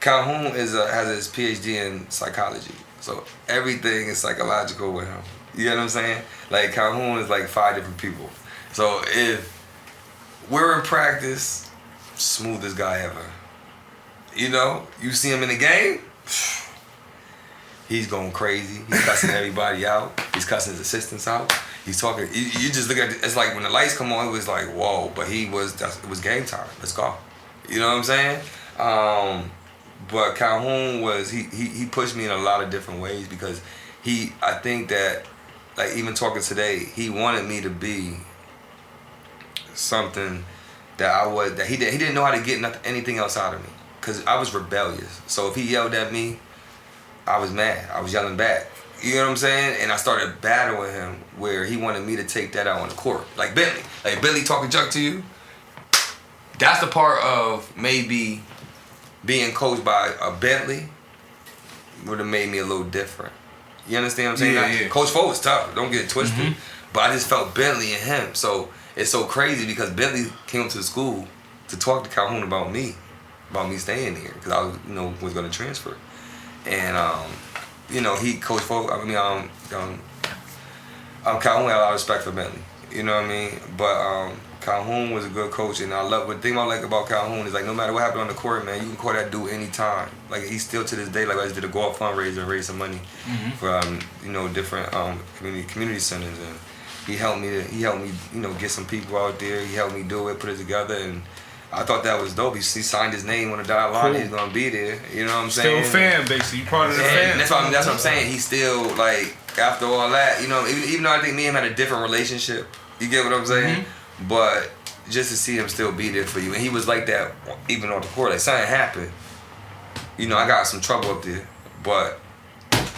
Calhoun has his PhD in psychology. So everything is psychological with him. You know what I'm saying? Like, Calhoun is like 5 different people. So if we're in practice, smoothest guy ever. You know, you see him in the game, he's going crazy. He's cussing everybody out. He's cussing his assistants out. He's talking. You just look at it. It's like when the lights come on, it was like, whoa. But it was game time. Let's go. You know what I'm saying? But Calhoun he pushed me in a lot of different ways, because I think that, like, even talking today, he wanted me to be something that he didn't know how to get anything else out of me, because I was rebellious. So if he yelled at me, I was mad. I was yelling back. You know what I'm saying? And I started battling him, where he wanted me to take that out on the court. Like Bentley. Like, Bentley talking junk to you. That's the part of maybe being coached by a Bentley would have made me a little different. You understand what I'm saying? Yeah. Coach Foe was tough. Don't get it twisted. Mm-hmm. But I just felt Bentley in him. So it's so crazy, because Bentley came up to the school to talk to Calhoun about me staying here, because I was, you know, was going to transfer. And you know, Coach Foe, Calhoun had a lot of respect for Bentley. You know what I mean? But Calhoun was a good coach, and the thing I like about Calhoun is, like, no matter what happened on the court, man, you can call that dude anytime. Like, he's still to this day, like, I just did a golf fundraiser and raised some money for you know, different community centers, and he helped me, you know, get some people out there. He helped me do it, put it together, and I thought that was dope. He signed his name on the dotted line. Cool. He's gonna be there. You know what I'm saying? Still a fan, basically. You part of the fan. That's what I'm saying. He's still, like, after all that, you know, even though I think me and him had a different relationship. You get what I'm saying? Mm-hmm. But just to see him still be there for you, and he was like that even on the court. Like, something happened. You know, I got some trouble up there, but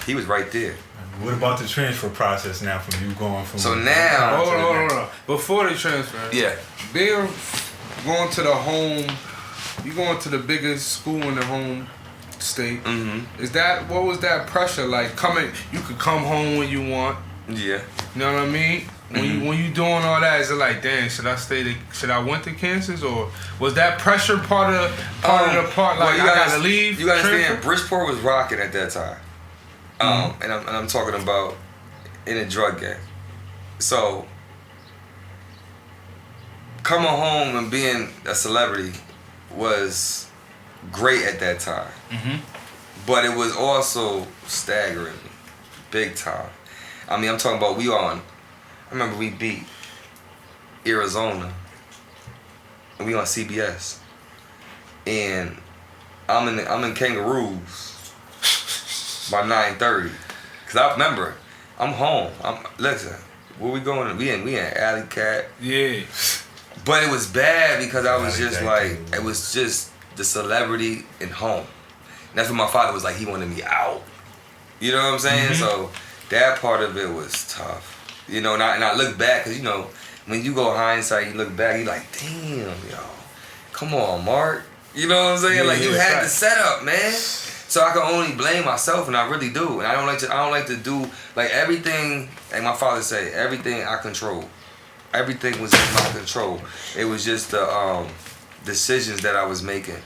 he was right there. What about the transfer process now, from you going from? So now, hold on. Before the transfer, going to the home, you going to the biggest school in the home state. Mm-hmm. What was that pressure like? You could come home when you want. Yeah. You know what I mean? When you doing all that, is it like, damn, should I went to Kansas, or was that pressure part of the part? Like, I gotta leave. You gotta understand, Bridgeport was rocking at that time. And I'm talking about in a drug game. So coming home and being a celebrity was great at that time. Mm-hmm. But it was also staggering, big time. I mean, I'm talking about I remember we beat Arizona, and we on CBS, and I'm in Kangaroos by 9:30, cause I remember I'm home. Listen, Where we going? We in Alley Cat. Yeah. But it was bad because I was just like, it was just the celebrity in home. And that's what my father was like, he wanted me out. You know what I'm saying? So that part of it was tough. You know, and I look back, because, you know, when you go hindsight, you look back, you like, damn, yo, come on, Mark. You know what I'm saying? Like, you had the setup, man. So I can only blame myself, and I really do. And I don't like to do, like, everything, like my father said, everything I control. Everything was in my control. It was just the decisions that I was making.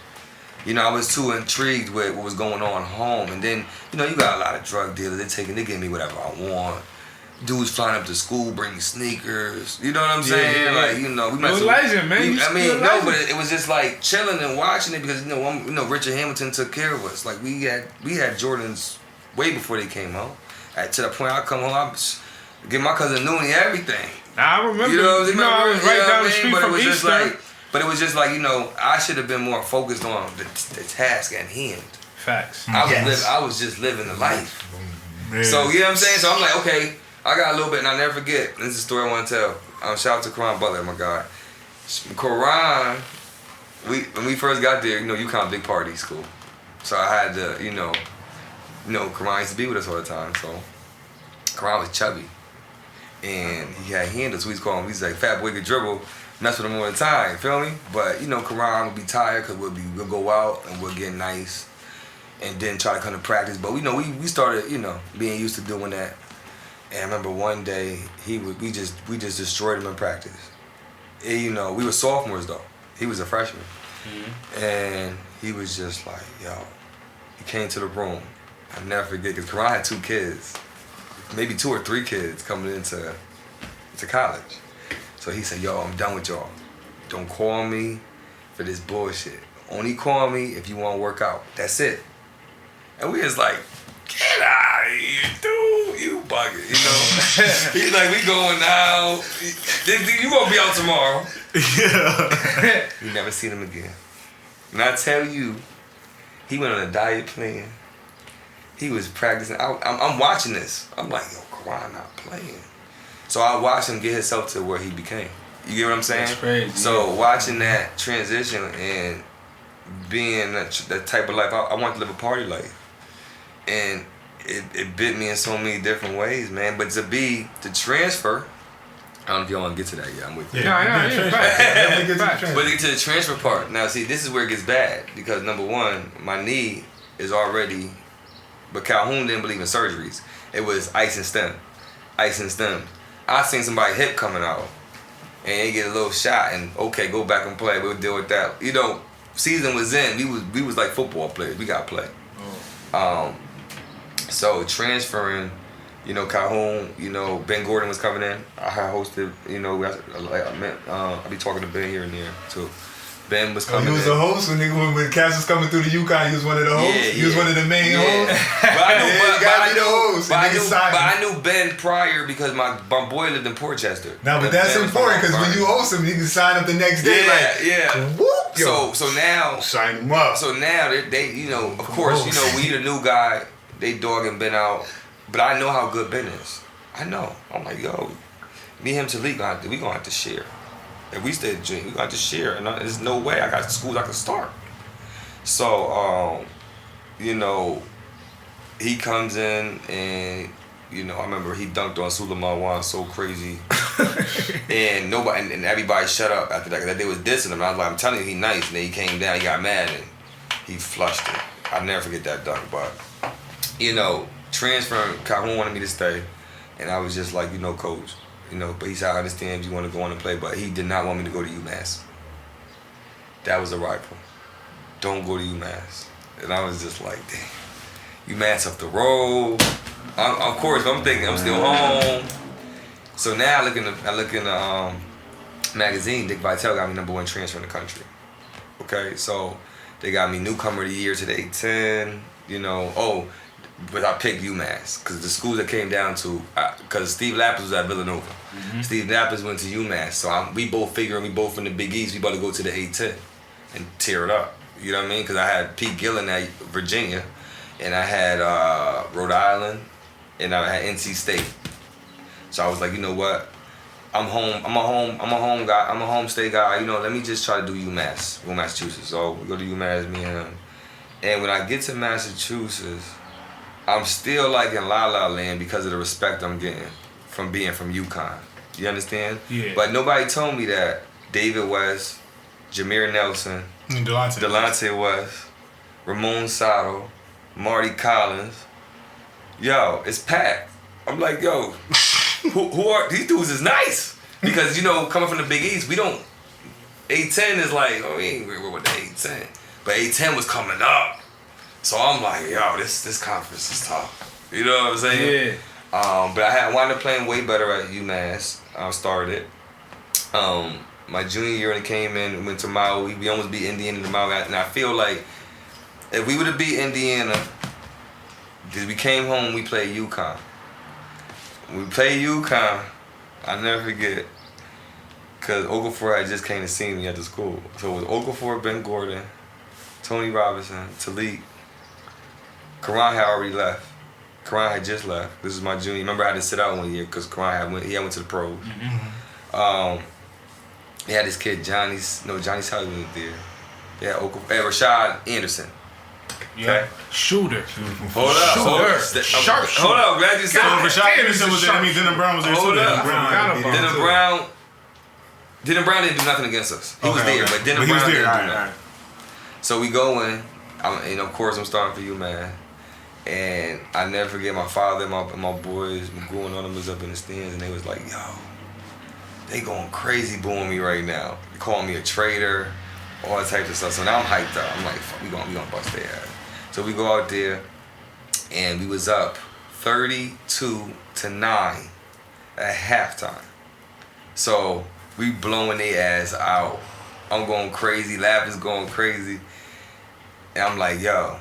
You know, I was too intrigued with what was going on home. And then, you know, you got a lot of drug dealers. They give me whatever I want. Dudes flying up to school, bringing sneakers. You know what I'm saying? Yeah. Like, you know, we You're a legend, man. But it was just like chilling and watching it because, you know, Richard Hamilton took care of us. Like, we had Jordans way before they came out. To the point I come home, I give my cousin Noonie everything. Nah, I remember. You know what I'm saying? I was right down the street from Eastern. But it was just like, you know, I should have been more focused on the task at hand. Facts. I was just living the life. Man. So, you know what I'm saying? So I'm like, okay, I got a little bit, and I'll never forget. This is a story I want to tell. Shout out to Karan Butler, my God. Karan, when we first got there, you know, UConn big party school. So I had to, you know, Karan used to be with us all the time. So Karan was chubby. And he had handles, so we call him, he's like, fat boy could dribble, mess with him all the time, feel me? But, you know, Karan would be tired because we'll go out and we'll get nice and then try to come to practice. But, you know, we started, you know, being used to doing that. And I remember one day, we just destroyed him in practice. And, you know, we were sophomores, though. He was a freshman. And he was just like, yo, he came to the room. I'll never forget, because Karan had 2 kids. Maybe 2 or 3 kids coming into college. So he said, yo, I'm done with y'all. Don't call me for this bullshit. Only call me if you want to work out. That's it. And we was like, get out of here, dude. You bugging, you know? He's like, we going out. You gonna be out tomorrow. Yeah. You never seen him again. And I tell you, he went on a diet plan. He was practicing. I'm watching this. I'm like, yo, Karan not playing. So I watched him get himself to where he became. You get what I'm saying? That's crazy. So watching that transition and being that type of life, I wanted to live a party life. And it bit me in so many different ways, man. But to transfer, I don't know if y'all want to get to that yet. I'm with you. Yeah. But to get to the transfer part. Now, see, this is where it gets bad. Because, number one, my knee is already... But Calhoun didn't believe in surgeries. It was ice and stem. Ice and stem. I seen somebody hip coming out. And they get a little shot and, okay, go back and play. We'll deal with that. You know, season was in. We was like football players. We got to play. So transferring, you know, Calhoun, you know, Ben Gordon was coming in. I had hosted, you know, I be talking to Ben here and there, too. Ben was coming in. He was the host when Cass was coming through the UConn. He was one of the hosts. He was one of the main hosts. But I knew Ben prior because my boy lived in Portchester. Now, but that's important because when you host him, you can sign up the next day. Whoop, yo. So now sign him up. So now they you know, of course, you know, we the new guy. They dogging Ben out, but I know how good Ben is. I know. I'm like, yo, me and him to league, we gonna have to share. If we stay at June, we got to share, and there's no way I got schools I can start. So, you know, he comes in, and you know, I remember he dunked on Suleiman Wan so crazy, and nobody and everybody shut up after that. Cause they was dissing him. I was like, I'm telling you, he nice. And then he came down, he got mad, and he flushed it. I'll never forget that dunk. But you know, transferring, Calhoun wanted me to stay, and I was just like, you know, coach. You know, but he said, I understand you want to go on and play, but he did not want me to go to UMass. That was a rifle. Don't go to UMass. And I was just like, damn. UMass up the road. Of course, I'm thinking I'm still home. So now I look in the magazine, Dick Vitale got me #1 transfer in the country. Okay, so they got me newcomer of the year to the A-10, you know, but I picked UMass because the schools that came down to, because Steve Lapis was at Villanova. Mm-hmm. Steve Lapis went to UMass, so we both figuring we both from the Big East, we about to go to the A-10 and tear it up. You know what I mean? Because I had Pete Gillen at Virginia, and I had Rhode Island, and I had NC State. So I was like, you know what? I'm a home guy. I'm a home state guy. You know, let me just try to do UMass, Massachusetts. So we go to UMass, me and him. And when I get to Massachusetts, I'm still like in La La Land because of the respect I'm getting from being from UConn. You understand? Yeah. But nobody told me that David West, Jameer Nelson, Delonte West, Ramon Sato, Marty Collins. Yo, it's packed. I'm like, yo, who are these dudes? Is nice because you know, coming from the Big East, we don't. A10 is like, oh, we ain't real with the A10, but A10 was coming up, so I'm like, yo, this conference is tough. You know what I'm saying? Yeah. But I wound up playing way better at UMass. I started. My junior year when it came in, went to Maui. We almost beat Indiana to Maui, and I feel like if we would have beat Indiana, because we came home, we played UConn. When we played UConn, I'll never forget, because Okafor had just came to see me at the school. So it was Okafor, Ben Gordon, Tony Robinson, Talik. Karan had already left. Karan had just left. This is my junior. Remember, I had to sit out 1 year because Karan went to the pros. Mm-hmm. They had this kid, Johnny Sullivan was there. They had Rashad Anderson. Yeah. Okay. Shooter. Hold up. Sharp shooter. Hold up. Glad you said that. Rashad Anderson was there. I mean, Denham Brown was there too. Denham Brown didn't do nothing against us. He was there, but Denham Brown didn't do nothing. So we go in, and of course I'm starting for you, man. And I never forget my father and my boys, McGrew and all them was up in the stands, and they was like, yo, they going crazy booing me right now. They calling me a traitor, all that type of stuff. So now I'm hyped up. I'm like, fuck, we gonna bust their ass. So we go out there, and we was up 32-9 at halftime. So we blowing their ass out. I'm going crazy, Lab is going crazy. And I'm like, yo,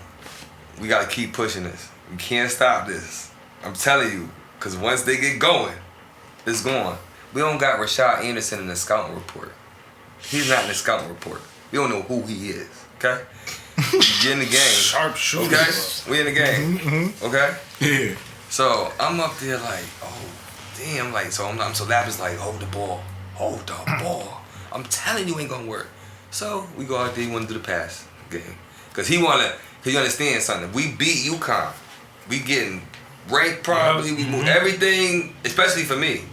we gotta keep pushing this. We can't stop this. I'm telling you, because once they get going, it's going. We don't got Rashad Anderson in the scouting report. He's not in the scouting report. We don't know who he is, okay? We get in the game. Sharp shooter. Okay? We in the game, mm-hmm. okay? Yeah. So I'm up there like, oh, damn, like, so Lab is like, hold the ball. I'm telling you ain't gonna work. So we go out there, he wanna do the pass game. Cause he understand something. We beat UConn. We getting ranked probably, we move everything, especially for me.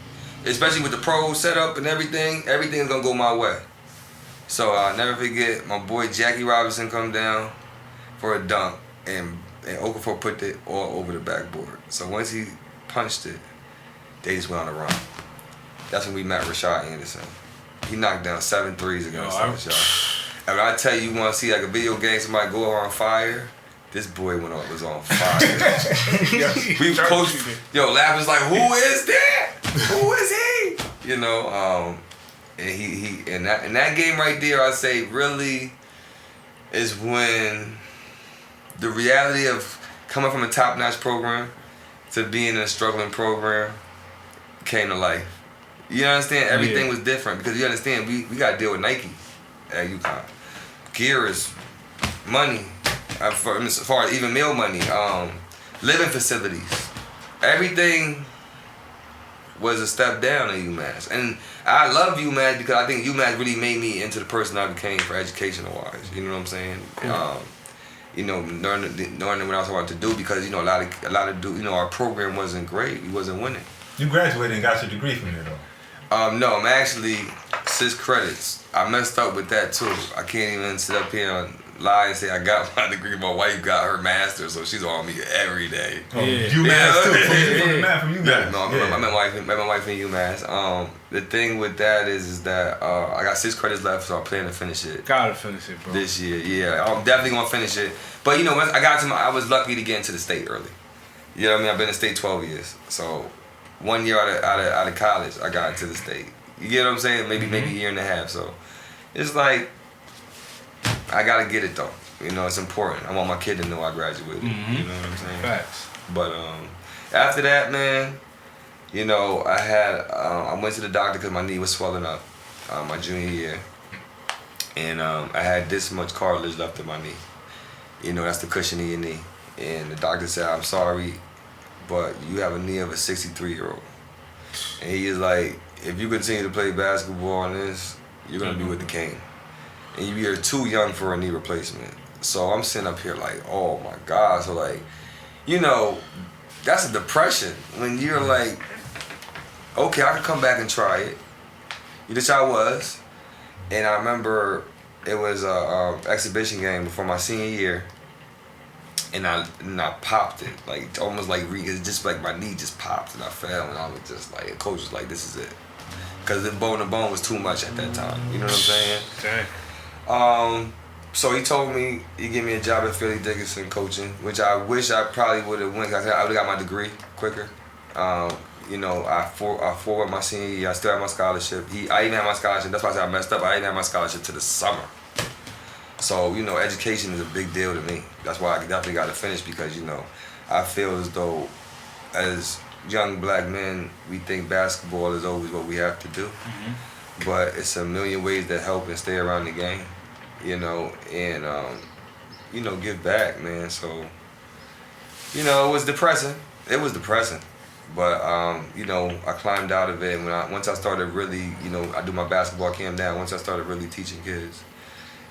Especially with the pro setup and everything's gonna go my way. So I'll never forget, my boy Jackie Robinson come down for a dunk, and Okafor put it all over the backboard. So once he punched it, they just went on a run. That's when we met Rashad Anderson. He knocked down 7 threes against us, y'all. And when I tell you, want to see like a video game, somebody go on fire, this boy was on fire. We coached, Lab was like, who is that? Who is he? You know, and he in that game right there, I say really is when the reality of coming from a top-notch program to being in a struggling program came to life. You understand? Everything was different because you understand we got to deal with Nike at UConn. Gear is money, as far as even meal money, living facilities. Everything was a step down at UMass. And I love UMass because I think UMass really made me into the person I became for educational wise. You know what I'm saying? You know, learning what I was about to do because, you know, a lot of our program wasn't great. We wasn't winning. You graduated and got your degree from there though? No, I'm actually 6 credits. I messed up with that too. I can't even sit up here and lie and say I got my degree. My wife got her master's, so she's on me every day. UMass too. From UMass. No, I met my wife in UMass. The thing with that is that I got 6 credits left, so I'm planning to finish it. Gotta finish it, bro. This year, yeah. I'm definitely gonna finish it. But you know, once I was lucky to get into the state early. You know what I mean? I've been in state 12 years, so 1 year out of college, I got into the state. You get what I'm saying? Maybe a year and a half. So it's like I gotta get it though. You know, it's important. I want my kid to know I graduated. You know what I'm saying? Facts. But after that, man, you know, I went to the doctor because my knee was swelling up my junior year, and I had this much cartilage left in my knee. You know, that's the cushion in your knee. And the doctor said, I'm sorry, but you have a knee of a 63-year-old. And he is like, if you continue to play basketball on this, you're gonna be with the king. And you're too young for a knee replacement. So I'm sitting up here like, oh my God. So like, you know, that's a depression when you're like, okay, I could come back and try it. Which I was. And I remember it was a exhibition game before my senior year. And I popped it, like almost like it's just like my knee just popped and I fell and I was just like, the coach was like, this is it. Cause the bone to bone was too much at that time. You know what I'm saying? Dang. So he told me he gave me a job at Philly Dickinson coaching, which I wish I probably would have went. I would have got my degree quicker. You know, I forward my senior year. I still had my scholarship. I even had my scholarship. That's why I said I messed up. I didn't have my scholarship to the summer. So, you know, education is a big deal to me. That's why I definitely got to finish because, you know, I feel as though as young black men, we think basketball is always what we have to do. Mm-hmm. But it's a million ways to help and stay around the game, you know, and, you know, give back, man. So, you know, it was depressing. But, you know, I climbed out of it. And once I started really, you know, I do my basketball camp now. Once I started really teaching kids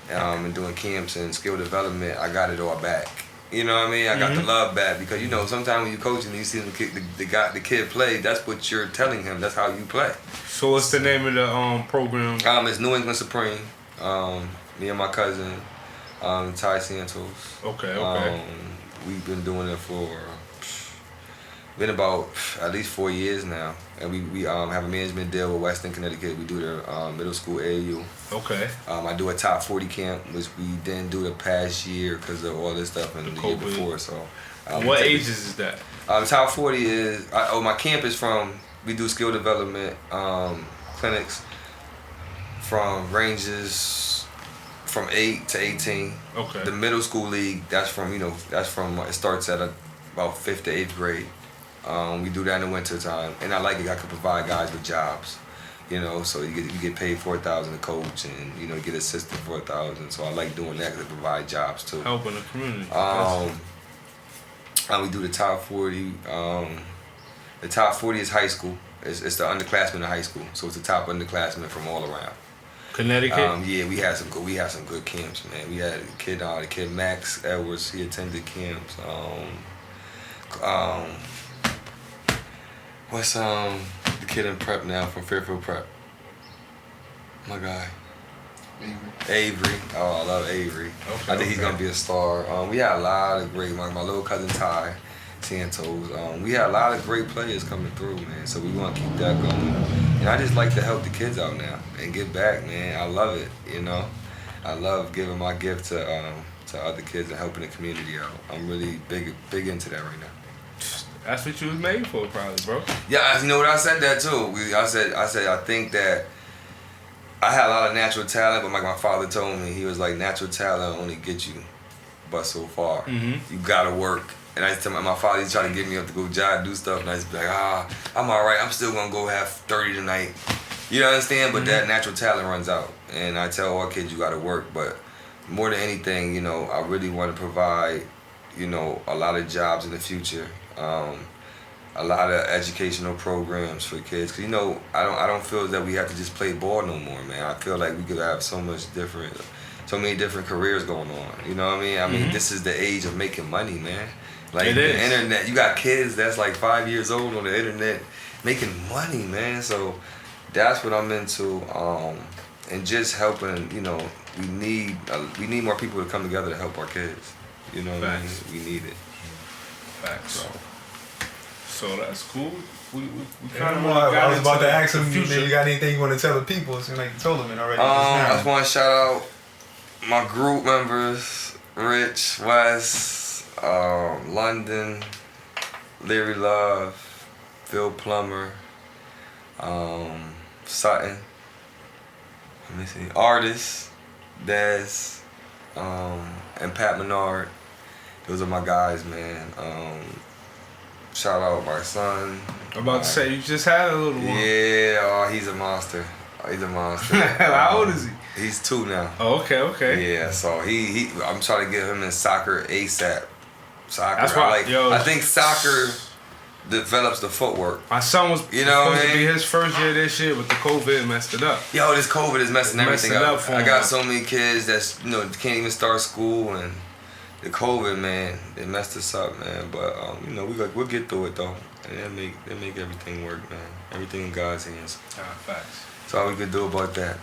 and doing camps and skill development, I got it all back. You know what I mean? I got the love back because, you know, sometimes when you're coaching and you see the kid play, that's what you're telling him. That's how you play. So what's the name of the program? It's New England Supreme. Me and my cousin, Ty Santos. Okay. We've been doing it for been about at least 4 years now, and we have a management deal with Western Connecticut. We do their middle school AAU. Okay. I do a top 40 camp, which we didn't do the past year because of all this stuff and the year before. So, what ages is that? Top 40 is my camp is we do skill development clinics from ranges from 8 to 18. Okay. The middle school league it starts at about 5th to 8th grade. We do that in the winter time, and I like it. I can provide guys with jobs, you know. So you get paid $4,000 to coach, and you know get assistant $4,000. So I like doing that to provide jobs too. Helping the community. We do the top 40. The top 40 is high school. It's the underclassmen in high school. So it's the top underclassmen from all around. Connecticut. Yeah, we had some good camps, man. We had the kid Max Edwards. He attended camps. What's the kid in prep now from Fairfield Prep? My guy. Avery. Oh, I love Avery. Okay, I think he's gonna be a star. We had a lot of great, my little cousin Ty Santos. We had a lot of great players coming through, man. So we want to keep that going. And I just like to help the kids out now and give back, man. I love it, you know. I love giving my gift to other kids and helping the community out. I'm really big into that right now. That's what you was made for, probably, bro. Yeah, you know what, I said that too. I said I think that I had a lot of natural talent, but like my father told me, he was like, natural talent only gets you but so far. Mm-hmm. You gotta work. And I used to tell my father, he's trying to get me up to go jog, do stuff, and I used to be like, I'm all right. I'm still gonna go have 30 tonight. You understand? But that natural talent runs out. And I tell all kids, you gotta work. But more than anything, you know, I really want to provide, you know, a lot of jobs in the future. A lot of educational programs for kids. Cause you know, I don't feel that we have to just play ball no more, man. I feel like we could have so many different careers going on. You know what I mean? I mean, this is the age of making money, man. Like the internet, you got kids that's like 5 years old on the internet making money, man. So that's what I'm into. And just helping, you know, we need more people to come together to help our kids. You know what I mean? We need it. Facts. So that's cool. We kind of I was about to ask him, you got anything you want to tell the people? So like you told them it already. I just want to shout out my group members, Rich, Wes, London, Larry Love, Phil Plummer, Sutton, let me see, Artist, Dez, and Pat Menard. Those are my guys, man. Shout out my son. I'm about to say, you just had a little one. Yeah, he's a monster. How old is he? He's 2 now. Oh, okay. Yeah, so I'm trying to get him in soccer ASAP. Soccer. That's why, I think soccer develops the footwork. My son was You know what supposed I to be mean? his first year this year, but the COVID messed it up. Yo, this COVID is messing everything Messing up. up for I him. got so many kids that's can't even start school, and the COVID, man, it messed us up, man. But we'll get through it though, and they'll make everything work, man. Everything in God's hands. Facts. That's all we could do about that.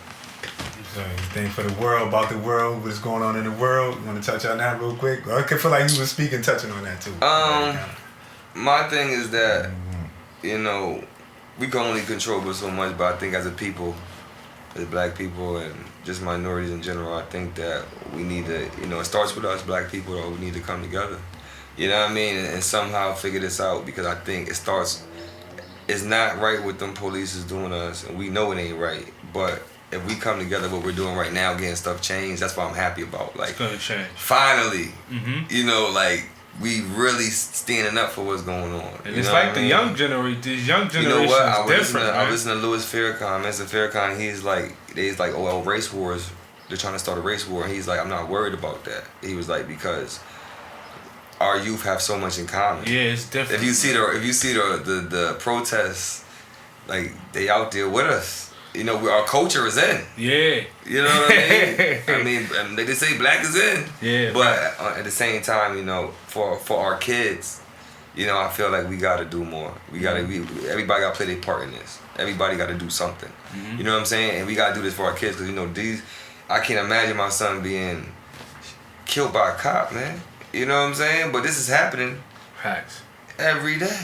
So anything for the world, about the world, what's going on in the world? You want to touch on that real quick? I feel like you were speaking, touching on that too. My thing is that, we can only control but so much, but I think as a people, as black people and just minorities in general, I think that we need to, it starts with us black people, though, we need to come together. You know what I mean? And somehow figure this out, because I think it's not right what them police is doing to us, and we know it ain't right, but if we come together, what we're doing right now, getting stuff changed, that's what I'm happy about. Like, It's gonna change. finally, we really standing up for what's going on. And it's like the young generation. This young generation is different. I listened to Louis Farrakhan. Mr. Farrakhan, he's like, race wars. They're trying to start a race war, and he's like, I'm not worried about that. He was like, because our youth have so much in common. Yeah, it's different. If you see the protests, like they out there with us. Our culture is in. Yeah. You know what I mean? They say black is in. Yeah. But at the same time, for our kids, I feel like we gotta do more. Everybody gotta play their part in this. Everybody gotta do something. Mm-hmm. You know what I'm saying? And we gotta do this for our kids, because I can't imagine my son being killed by a cop, man. You know what I'm saying? But this is happening Facts. every day.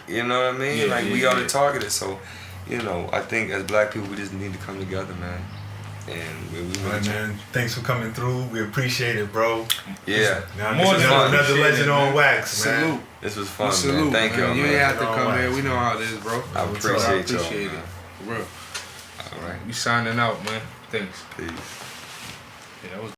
You know what I mean? Yeah, we are the targeted. So, I think as black people, we just need to come together, man. And we All right, man. Thanks for coming through. We appreciate it, bro. Yeah. Now, More this is than another appreciate legend it, on man. wax, man. Salute. This was fun, Salute, man. Thank y'all, You man. ain't have to All come right. here. We know how it is, bro. I I appreciate y'all, appreciate it. man. For real. All right. We signing out, man. Thanks. Peace. Yeah, that was